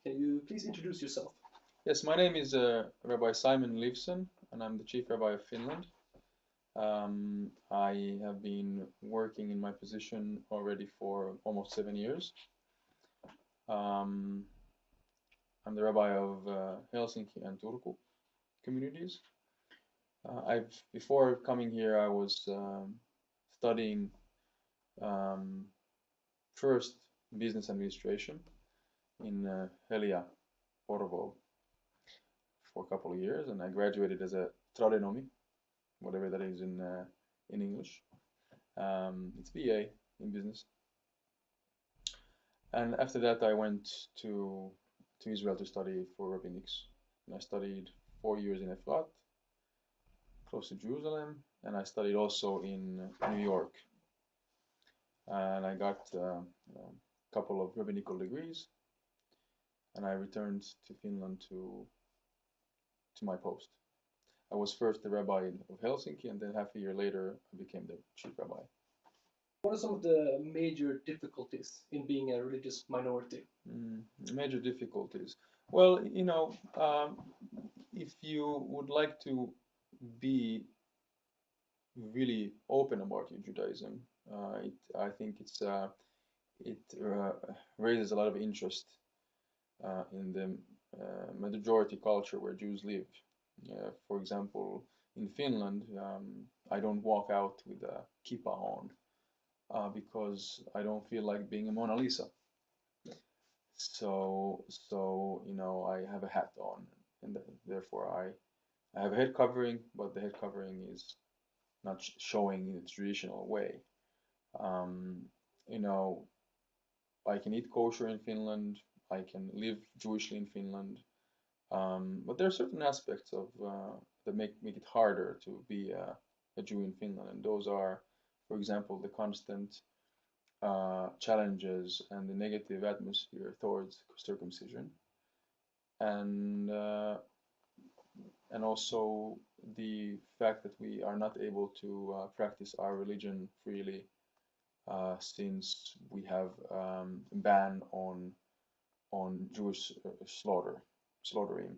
Can you please introduce yourself? Yes, my name is Rabbi Simon Livson, and I'm the Chief Rabbi of Finland. I have been working in my position already for almost 7 years. Um, I'm the Rabbi of Helsinki and Turku communities. Before coming here, I was studying um, first business administration in Helia, Porvoo, for a couple of years, and I graduated as a tradenomi, whatever that is in English. It's BA in business. And after that, I went to Israel to study for rabbinics. And I studied 4 years in Efrat, close to Jerusalem, and I studied also in New York. And I got a couple of rabbinical degrees, and I returned to Finland to my post. I was first the rabbi of Helsinki, and then half a year later, I became the chief rabbi. What are some of the major difficulties in being a religious minority? Major difficulties. Well, if you would like to be really open about your Judaism, I think it raises a lot of interest in the majority culture where Jews live. For example, in Finland, I don't walk out with a kippah on because I don't feel like being a Mona Lisa. So I have a hat on, and therefore I have a head covering, but the head covering is not showing in the traditional way. Um, you know, I can eat kosher in Finland. I can live Jewishly in Finland. But there are certain aspects of that make it harder to be a Jew in Finland, and those are, for example, the constant challenges and the negative atmosphere towards circumcision, and also the fact that we are not able to practice our religion freely since we have a ban on Jewish slaughtering,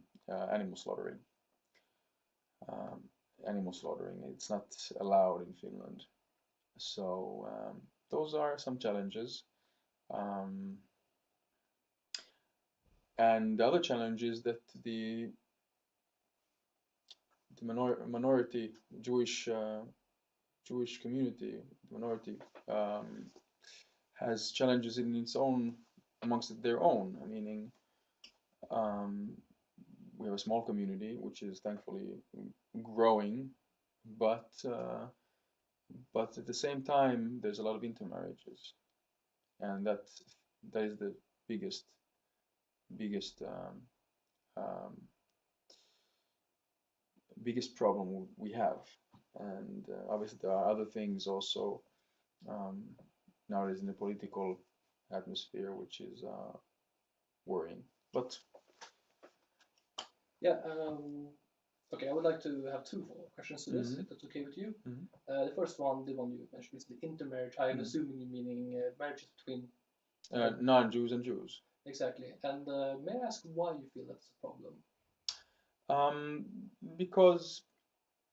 animal slaughtering. Um, Animal slaughtering, it's not allowed in Finland. So those are some challenges. Um, and the other challenge is that the minority Jewish community, the minority, has challenges in its own amongst their own. Meaning, we have a small community which is thankfully growing, but at the same time, there's a lot of intermarriages, and that is the biggest biggest um, biggest problem we have. And obviously there are other things also um, nowadays in the political atmosphere, which is worrying. But Yeah. Okay, I would like to have two follow-up questions to this, if that's okay with you. The first one, the one you mentioned, is the intermarriage. I'm assuming you're meaning marriages between non-Jews and Jews. Exactly. And may I ask why you feel that's a problem? Because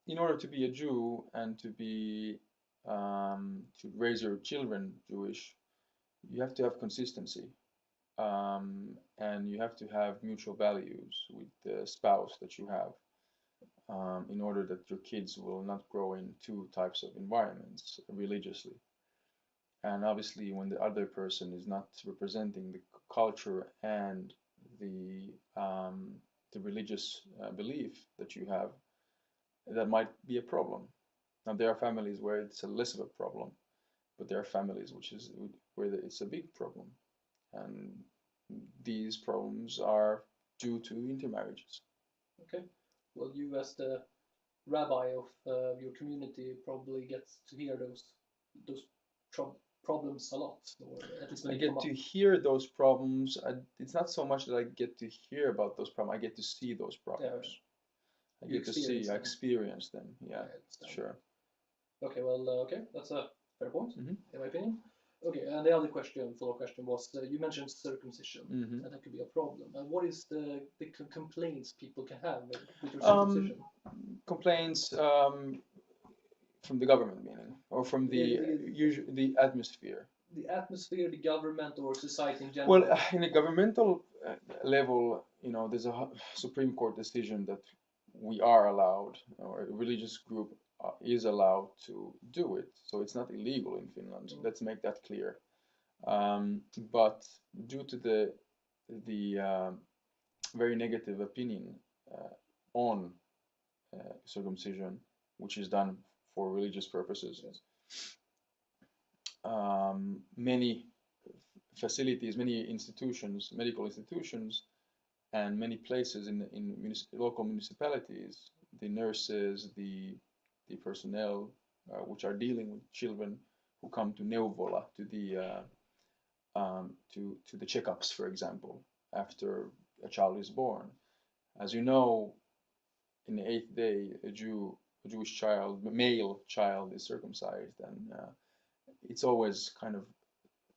in order to be a Jew and to raise your children Jewish, you have to have consistency, and you have to have mutual values with the spouse that you have, in order that your kids will not grow in two types of environments religiously. And obviously, when the other person is not representing the culture and the religious belief that you have, that might be a problem. Now, there are families where it's a less of a problem, but there are families where it's a big problem, and these problems are due to intermarriages. Okay. Well, you as the rabbi of your community probably gets to hear those problems a lot, or at least when I they come get up. to hear those problems. It's not so much that I get to hear about those problems. I get to see those problems. I You get to see, I experience them. Yeah, I understand. sure. Okay, well, okay, that's a fair point, in my opinion. Okay, and the other question, follow-up question was, you mentioned circumcision, Mm-hmm. and that could be a problem. And what is the complaints people can have with your Um, circumcision? complaints from the government, meaning, or from the atmosphere. The atmosphere, the government, or society in Well, general? in a governmental level, there's a Supreme Court decision that we are allowed, or a religious group is allowed to do it. So it's not illegal in Finland. Mm. Let's make that clear. But due to the very negative opinion on circumcision, which is done for religious purposes, Yes. many facilities, many institutions, medical institutions, and many places in local municipalities, the nurses, the personnel which are dealing with children who come to neuvola, to the checkups, for example, after a child is born. As you know, in the 8th day, a Jewish child, male child, is circumcised, and it's always kind of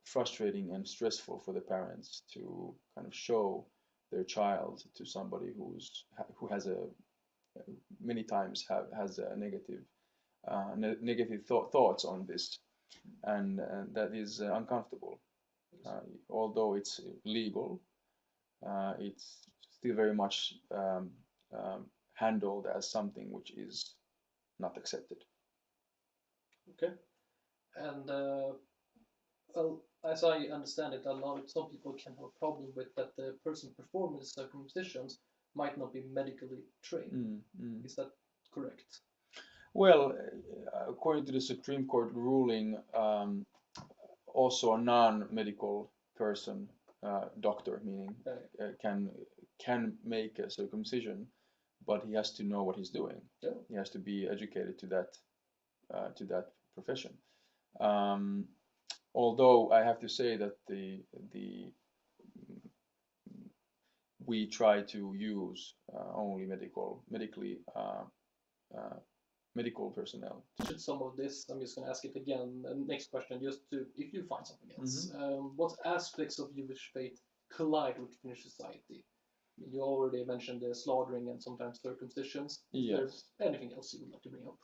frustrating and stressful for the parents to kind of show their child to somebody who has a many times has a negative thoughts on this, and that is uncomfortable. Although it's legal, it's still very much handled as something which is not accepted. Okay. And well, as I understand it, some people can have a problem with that the person performing the circumcisions might not be medically trained. Is that correct? Well, according to the Supreme Court ruling, also a non-medical person, doctor, meaning, can make a circumcision, but he has to know what he's doing. Yeah. He has to be educated to that profession. Although I have to say that we try to use only medical personnel. Should some of this, I'm just going to ask it again. Next question, just to, if you find something else, what aspects of Jewish faith collide with Finnish society? You already mentioned the slaughtering and sometimes circumcisions. Is there anything else you would like to bring up?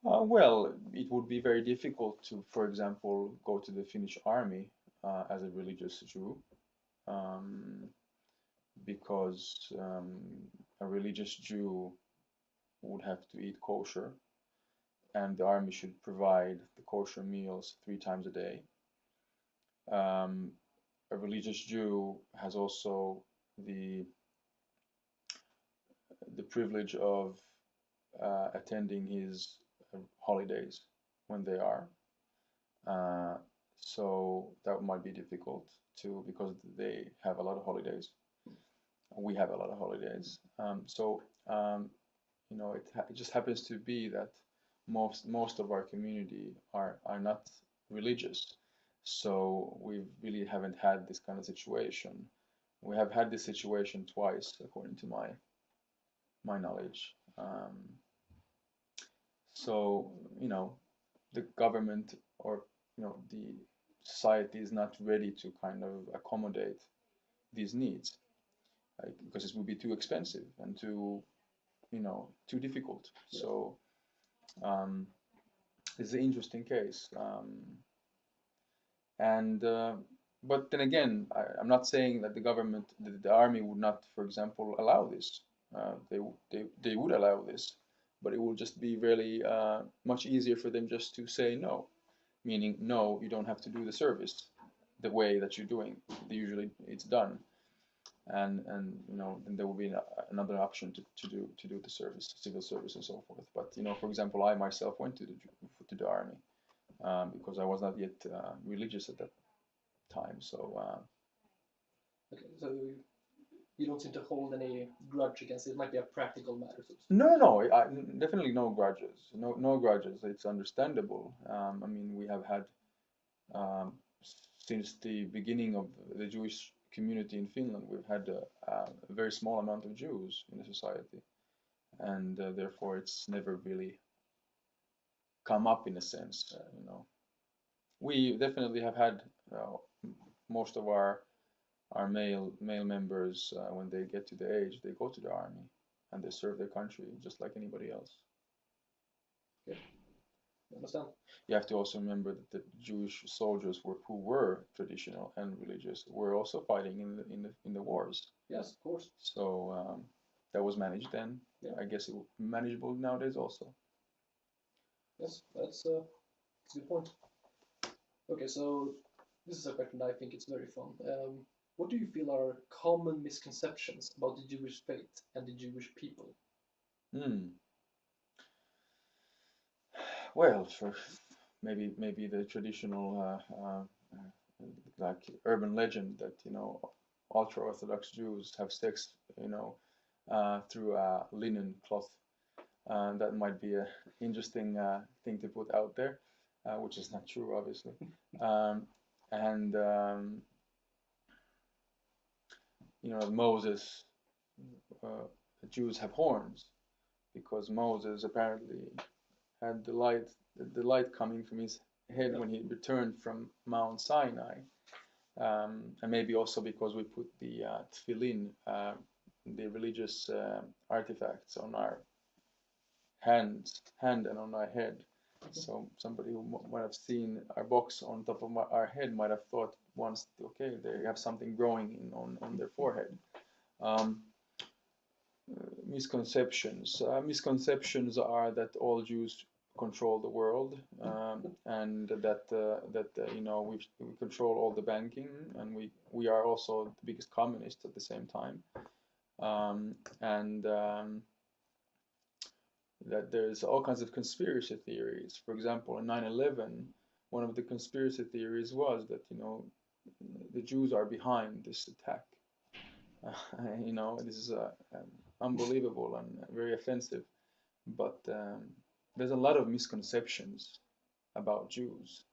Well, it would be very difficult to, for example, go to the Finnish army as a religious Jew, because a religious Jew would have to eat kosher, and the army should provide the kosher meals 3 times a day. A religious Jew has also the privilege of attending his holidays when they are. So that might be difficult too, because they have a lot of holidays. We have a lot of holidays. It just happens to be that most of our community are not religious. So we really haven't had this kind of situation. We have had this situation twice, according to my knowledge. So the government, or the society is not ready to kind of accommodate these needs, because it would be too expensive and too difficult. Yes. So it's an interesting case. But then again, I'm not saying that the government, the army would not, for example, allow this. They would allow this, but it will just be really much easier for them just to say no, meaning no, you don't have to do the service the way that you're doing. Usually it's done, and then there will be another option to do the service, civil service, and so forth. But for example, I myself went to the army because I was not yet religious at that time. So okay, so you don't seem to hold any grudge against it. It might be a practical matter. No, definitely no grudges. No grudges. It's understandable. I mean, we have had since the beginning of the Jewish community in Finland, we've had a very small amount of Jews in the society, and therefore it's never really come up in a sense. we definitely have had most of our male members when they get to the age, they go to the army and they serve their country just like anybody else. Okay, I understand. You have to also remember that the Jewish soldiers who were traditional and religious were also fighting in the wars. Yes, of course. So that was managed then. Yeah. I guess it would be manageable nowadays also. Yes, that's a good point. Okay, so this is a question I think it's very fun. What do you feel are common misconceptions about the Jewish faith and the Jewish people? Well, for maybe the traditional like urban legend that ultra Orthodox Jews have sex through a linen cloth. That might be an interesting thing to put out there, which is not true, obviously. And Moses, the Jews have horns because Moses apparently had the light coming from his head when he returned from Mount Sinai, and maybe also because we put the tefillin, the religious artifacts, on our hand and on our head. So somebody who might have seen our box on top of our head might have thought once, okay, they have something growing on their forehead. Misconceptions. Misconceptions are that all Jews control the world, and that we control all the banking, and we are also the biggest communists at the same time, and that there's all kinds of conspiracy theories. For example, in 9/11, one of the conspiracy theories was that the Jews are behind this attack. This is unbelievable and very offensive, but there's a lot of misconceptions about Jews,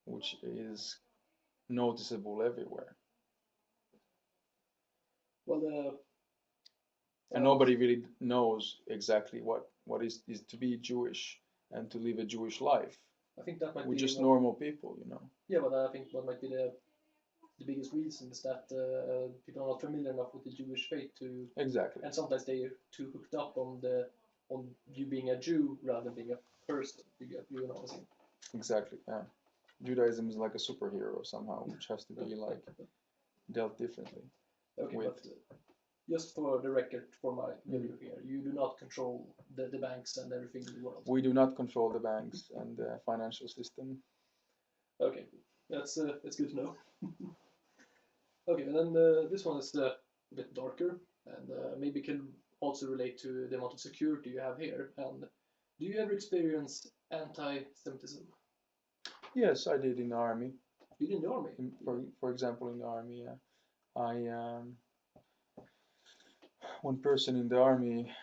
which is noticeable everywhere. Well, and nobody really knows exactly what is to be Jewish and to live a Jewish life. I think that might We're be just normal people, Yeah, but I think what might be the biggest reason is that people are not familiar enough with the Jewish faith to exactly, and sometimes they're too hooked up on you being a Jew rather than being a person. You know what I'm saying? Exactly. Yeah. Judaism is like a superhero somehow, which has to be like dealt differently. Okay, but just for the record, for my review here, you do not control the banks and everything in the world. We do not control the banks and the financial system. Okay, that's good to know. Okay, and then this one is a bit darker, and maybe can also relate to the amount of security you have here. And do you ever experience anti-Semitism? Yes, I did in the army. You did in the army? For example, in the army, one person in the army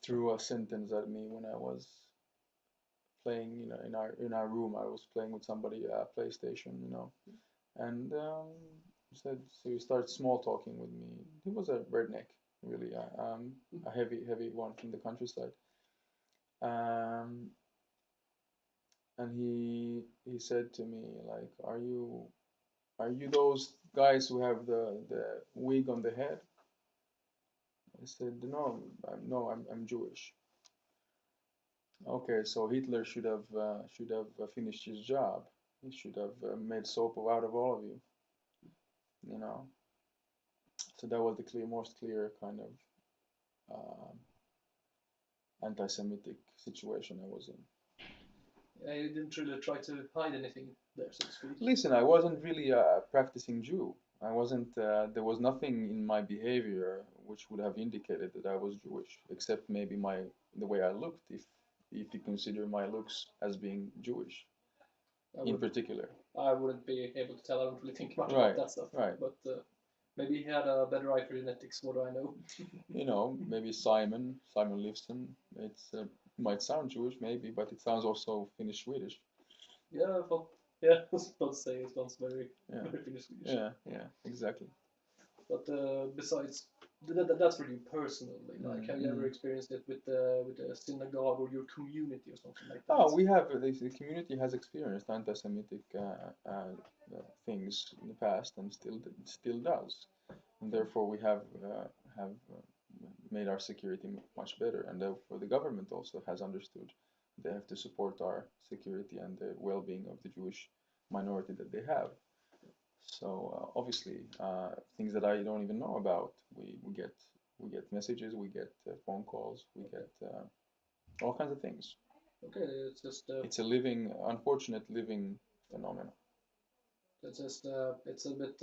threw a sentence at me when I was playing, in our room. I was playing with somebody PlayStation, and so he started small talking with me. He was a redneck, really, a heavy one from the countryside. And he said to me, like, are you those guys who have the wig on the head? I said, no, I'm Jewish. Okay, so Hitler should have finished his job. He should have made soap out of all of you. So that was the most clear kind of anti-Semitic situation I was in. You didn't really try to hide anything there, so to speak. Listen, I wasn't really a practicing Jew. I wasn't. There was nothing in my behavior which would have indicated that I was Jewish, except maybe the way I looked. If you consider my looks as being Jewish, in particular. I wouldn't be able to tell. I don't really think much Right, about that stuff. Right. But maybe he had a better eye for genetics. What do I know? Maybe Simon Livson. It might sound Jewish, maybe, but it sounds also Finnish Swedish. Yeah, I was about to say it sounds very Finnish Swedish. Yeah, exactly. But besides that's for you personally. Like, have you ever experienced it with the synagogue or your community or something like that? Oh, we have the community has experienced anti-Semitic things in the past and still does, and therefore we have made our security much better, and therefore the government also has understood they have to support our security and the well-being of the Jewish minority that they have. So obviously, things that I don't even know about, we get messages, we get phone calls, we get all kinds of things. Okay, it's just It's a unfortunate living phenomenon. it's just it's a bit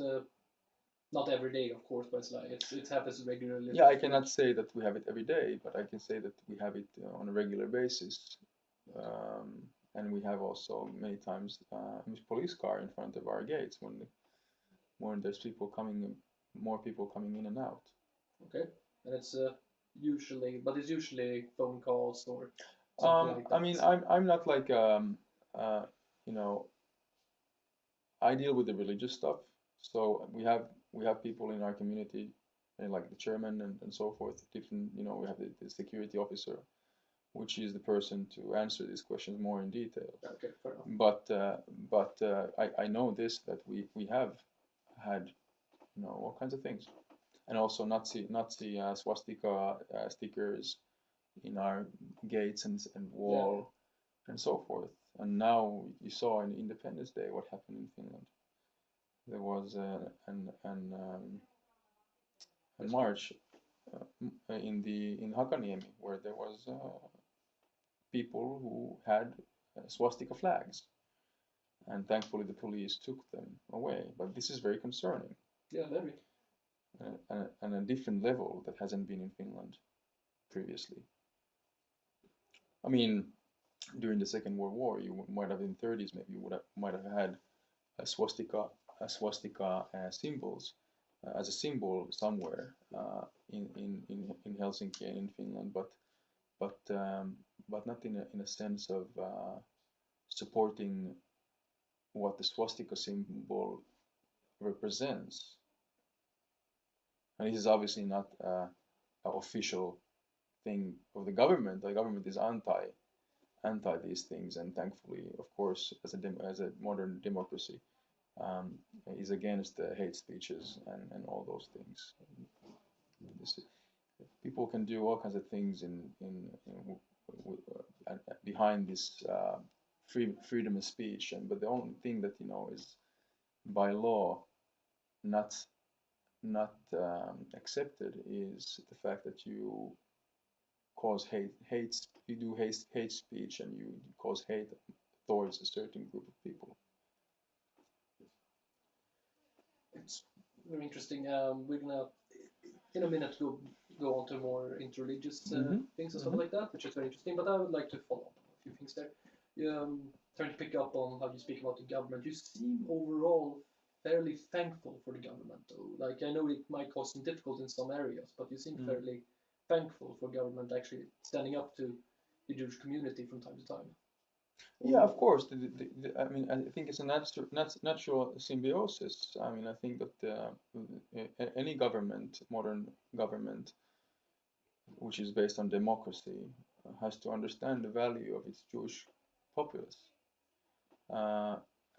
not every day, of course, but it's like it happens regularly. Yeah, I cannot say that we have it every day, but I can say that we have it on a regular basis. And we have also many times a police car in front of our gates when there's more people coming in and out. Okay, and it's usually phone calls or something like that. I mean, I'm not like you know, I deal with the religious stuff, so we have people in our community, like the chairman and so forth. Different, we have the security officer, which is the person to answer these questions more in detail. Okay, fair enough. But I know this, that we have had all kinds of things, and also Nazi swastika stickers in our gates and wall and so forth. And now you saw in Independence Day what happened in Finland. There was a march in Hakaniemi where there was people who had swastika flags, and thankfully the police took them away. But this is very concerning. Yeah, very. And a different level that hasn't been in Finland previously. I mean, during the Second World War, you might have in the 30s maybe you might have had a swastika symbols as a symbol somewhere in Helsinki and in Finland, but not in a sense of supporting what the swastika symbol represents. And this is obviously not an official thing of the government. The government is anti these things, and thankfully, of course, as a modern democracy, is against the hate speeches and all those things. People can do all kinds of things behind this freedom of speech, but the only thing that is by law not accepted is the fact that you cause you do hate speech, and you cause hate towards a certain group of people. It's very interesting. We're gonna in a minute go on to more interreligious things and stuff like that, which is very interesting. But I would like to follow up on a few things there. Trying to pick up on how you speak about the government. You seem overall fairly thankful for the government, though. Like, I know it might cause some difficulty in some areas, but you seem fairly thankful for government actually standing up to the Jewish community from time to time. Yeah, of course. I mean, I think it's a natural symbiosis. I mean, I think that any government, modern government, which is based on democracy, has to understand the value of its Jewish populace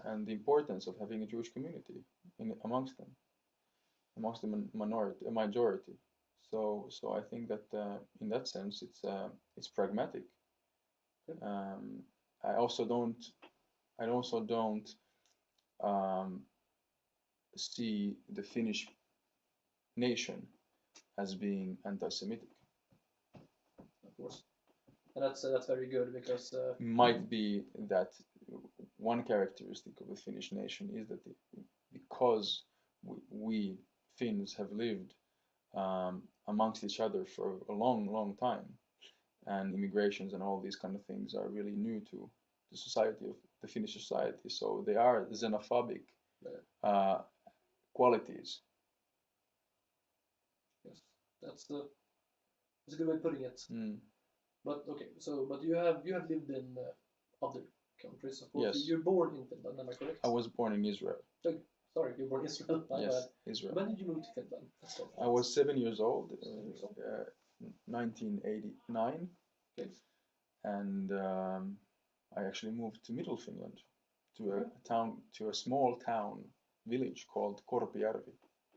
and the importance of having a Jewish community amongst the majority. So I think that in that sense, it's pragmatic. I also don't see the Finnish nation as being anti-Semitic. Of course, and that's very good, because might be that one characteristic of the Finnish nation is that because we Finns have lived amongst each other for a long time, and immigrations and all these kind of things are really new to the society of the Finnish society. So they are xenophobic qualities. Yes, that's a good way of putting it. But okay, but you have lived in other countries, of course. Yes. You're born in Finland, am I correct? I was born in Israel. Okay. Sorry, you were born in Israel. My Yes, bad. Israel. When did you move to Finland? Let's start with I that. was 7 years old, 7 years old. 1989, Okay. and I actually moved to Middle Finland, to Okay. a town, to a small town village called Korpijärvi.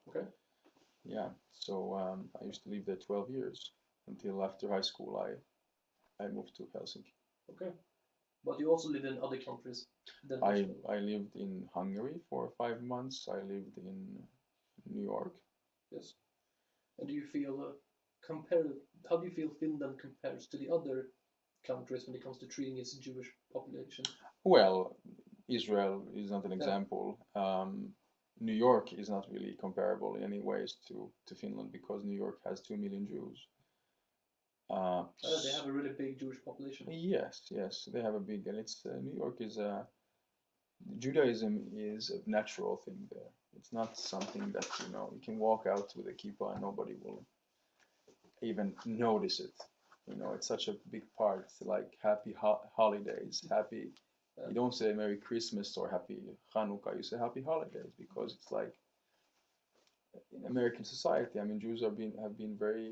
Okay. Yeah, so I used to live there 12 years until after high school I moved to Helsinki. Okay. But you also lived in other countries than Israel. I lived in Hungary for 5 months. I lived in New York. Yes. And do you feel how do you feel Finland compares to the other countries when it comes to treating its Jewish population? Well, Israel is not an Yeah. example. New York is not really comparable in any ways to Finland because New York has 2 million Jews. They have a really big Jewish population. Yes, they have a big, and it's New York is Judaism is a natural thing there. It's not something that you can walk out with a kippah and nobody will even notice it. It's such a big part. It's like happy holidays, happy. Yeah. You don't say Merry Christmas or Happy Hanukkah. You say Happy Holidays because it's like in American society. I mean, Jews have been very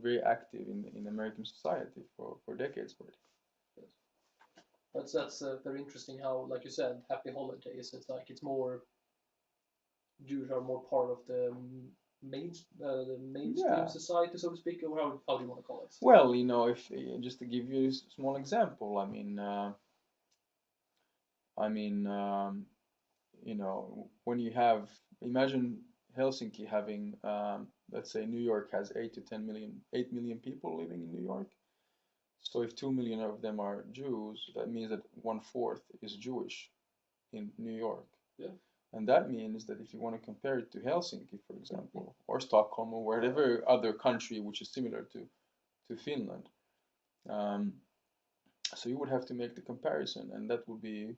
very active in American society for decades already. Yes. But that's very interesting how, like you said, happy holidays. It's like it's more Jews are more part of the mainstream Yeah. society, so to speak, or how do you want to call it? Well, if just to give you a small example, when you have, imagine Helsinki having, let's say New York has 8 million people living in New York. So if 2 million of them are Jews, that means that 1/4 is Jewish in New York. Yeah. And that means that if you want to compare it to Helsinki, for example, or Stockholm, or whatever other country which is similar to Finland, so you would have to make the comparison, and that would be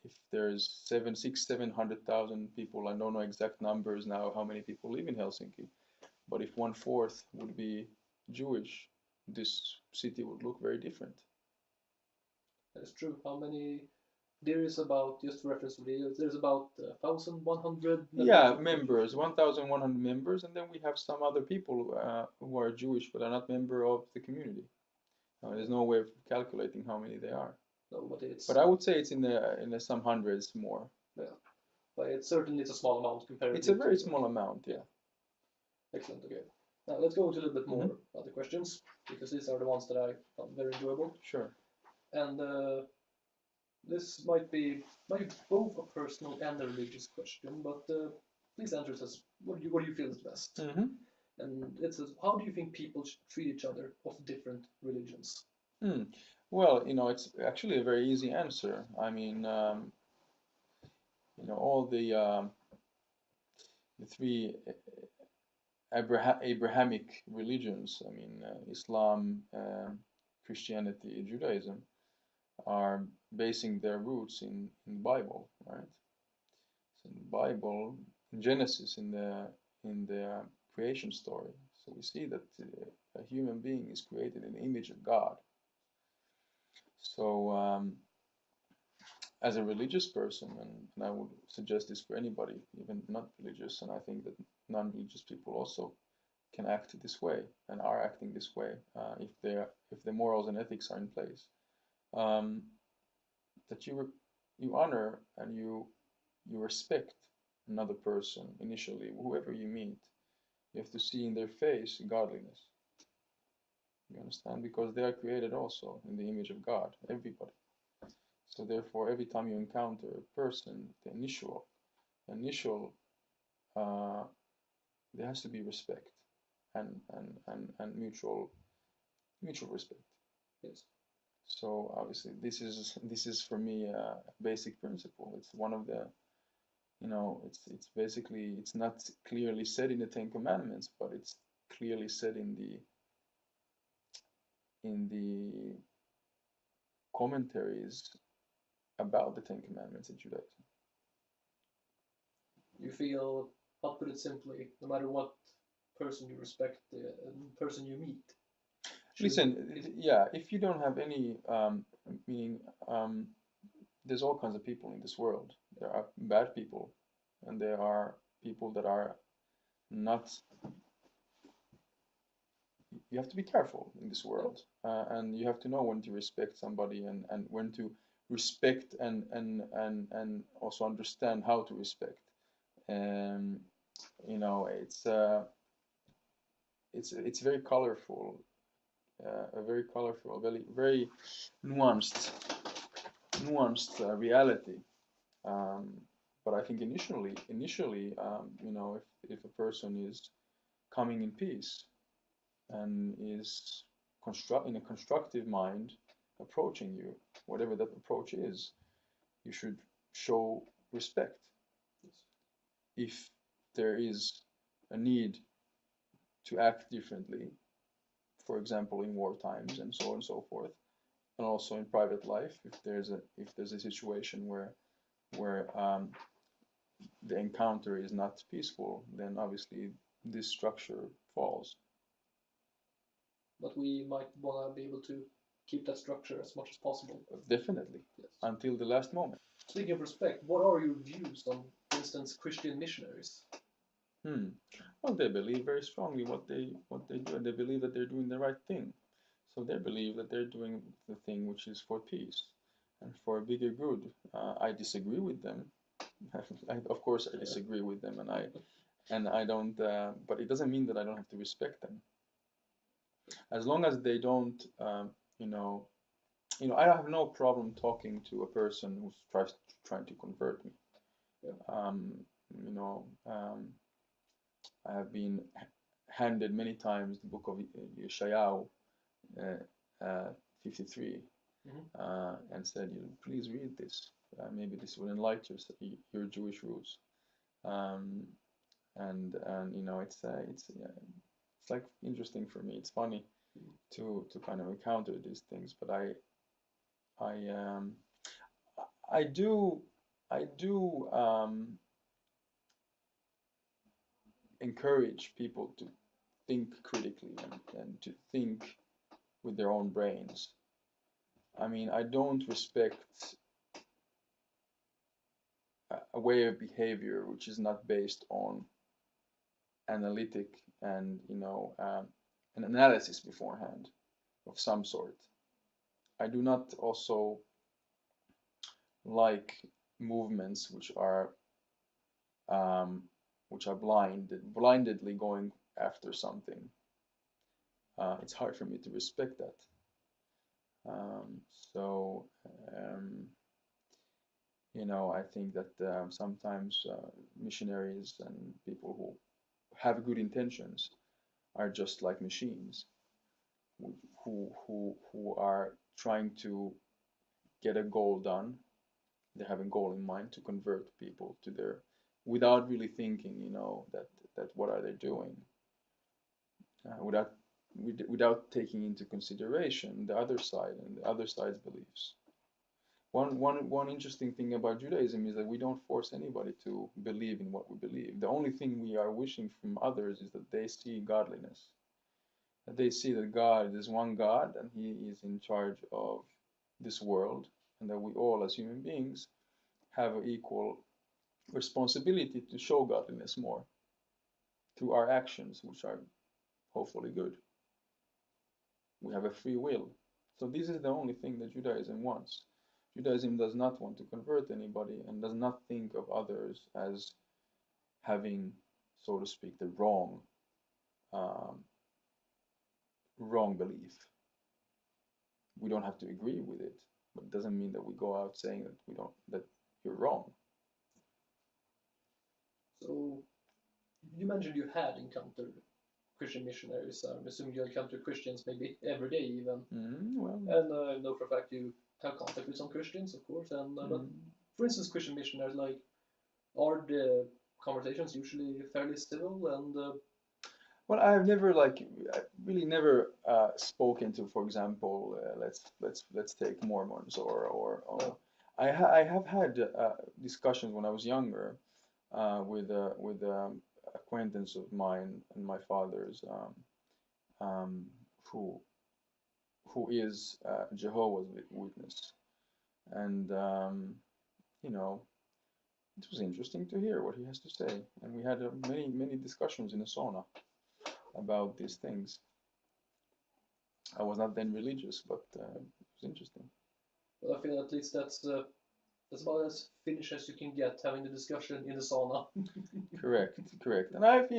if there's 700,000 people. I don't know exact numbers now, how many people live in Helsinki, but if 1/4 would be Jewish, this city would look very different. That is true. How many? There is about, just to reference videos, there's about 1,100 members, 1,100 members, and then we have some other people who are Jewish but are not member of the community. There's no way of calculating how many they are. No, but I would say it's in the some hundreds more. Yeah, but it's certainly a small amount compared. It's a very small amount. Yeah. Excellent. Okay. Now let's go into a little bit more other questions, because these are the ones that I found very enjoyable. Sure. And this might be both a personal and a religious question, but please answer this. What do you feel is best? And it says, how do you think people should treat each other of different religions? Well, it's actually a very easy answer. I mean, all the three Abrahamic religions, I mean, Islam, Christianity, Judaism, are basing their roots in the Bible, right? So in the Bible, in Genesis, in the creation story, so we see that a human being is created in the image of God. So as a religious person, and I would suggest this for anybody, even not religious, and I think that non-religious people also can act this way and are acting this way if the morals and ethics are in place, that you honor and you respect another person initially, whoever you meet. You have to see in their face godliness. You understand? Because they are created also in the image of God, everybody. So therefore, every time you encounter a person, the initial, there has to be respect and mutual respect. Yes. So obviously, this is for me a basic principle. It's one of the, it's basically, it's not clearly said in the Ten Commandments, but it's clearly said in the commentaries about the Ten Commandments in Judaism. You feel, I'll put it simply, no matter what person you respect, the person you meet. Listen, yeah, if you don't have any meaning, there's all kinds of people in this world. There are bad people, and there are people that are not. You have to be careful in this world, and you have to know when to respect somebody, and when to respect, and also understand how to respect. And it's very colorful, a very colorful, very nuanced reality. But I think initially, if a person is coming in peace and is in a constructive mind approaching you, whatever that approach is, you should show respect. If there is a need to act differently, for example, in war times and so on and so forth, and also in private life, if there's a situation where the encounter is not peaceful, then obviously this structure falls. But we might want to be able to keep that structure as much as possible. Definitely, yes. Until the last moment. Speaking of respect, what are your views on, for instance, Christian missionaries? Well, they believe very strongly what they do, and they believe that they're doing the right thing. So they believe that they're doing the thing which is for peace and for a bigger good. I disagree with them. Of course, I disagree with them, and I don't. But it doesn't mean that I don't have to respect them. As long as they don't, I have no problem talking to a person who's trying to convert me. I have been handed many times the book of Yeshayahu 53, and said, please read this. Maybe this will enlighten your Jewish roots. And it's like interesting for me. It's funny to kind of encounter these things, but I do encourage people to think critically and to think with their own brains. I mean, I don't respect a way of behavior which is not based on analytic and an analysis beforehand of some sort. I do not also like movements which are blindedly going after something. It's hard for me to respect that. I think that sometimes missionaries and people who have good intentions are just like machines who are trying to get a goal done. They have a goal in mind to convert people to their, without really thinking, that what are they doing, without taking into consideration the other side and the other side's beliefs. One interesting thing about Judaism is that we don't force anybody to believe in what we believe. The only thing we are wishing from others is that they see godliness, that they see that God is one God and He is in charge of this world, and that we all as human beings have an equal responsibility to show godliness more through our actions, which are hopefully good. We have a free will. So this is the only thing that Judaism wants. Judaism does not want to convert anybody and does not think of others as having, so to speak, the wrong belief. We don't have to agree with it, but it doesn't mean that we go out saying that you're wrong. So you mentioned you had encountered Christian missionaries. I'm assuming you encounter Christians maybe every day even. And I know for a fact you have contact with some Christians, of course. And but for instance, Christian missionaries, like, are the conversations usually fairly civil and? Well, I really never spoken to, for example, let's take Mormons or I have had discussions when I was younger with acquaintance of mine and my father's who is Jehovah's Witness, and you know, it was interesting to hear what he has to say, and we had many discussions in the sauna about these things. I was not then religious, but it was interesting. Well, I feel at least that's about as Finnish as you can get, having the discussion in the sauna. Correct, correct. And I've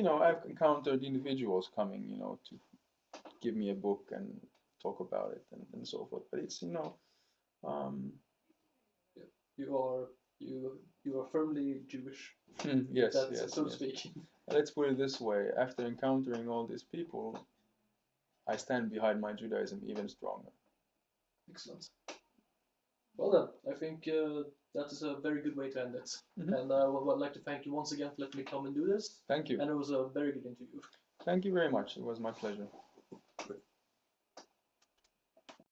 encountered individuals coming, to give me a book and talk about it and so forth. But it's, You are firmly Jewish. yes, So to yes. speak. Let's put it this way: after encountering all these people, I stand behind my Judaism even stronger. Excellent. Well then, I think that is a very good way to end it. And I would like to thank you once again for letting me come and do this. Thank you. And it was a very good interview. Thank you very much. It was my pleasure.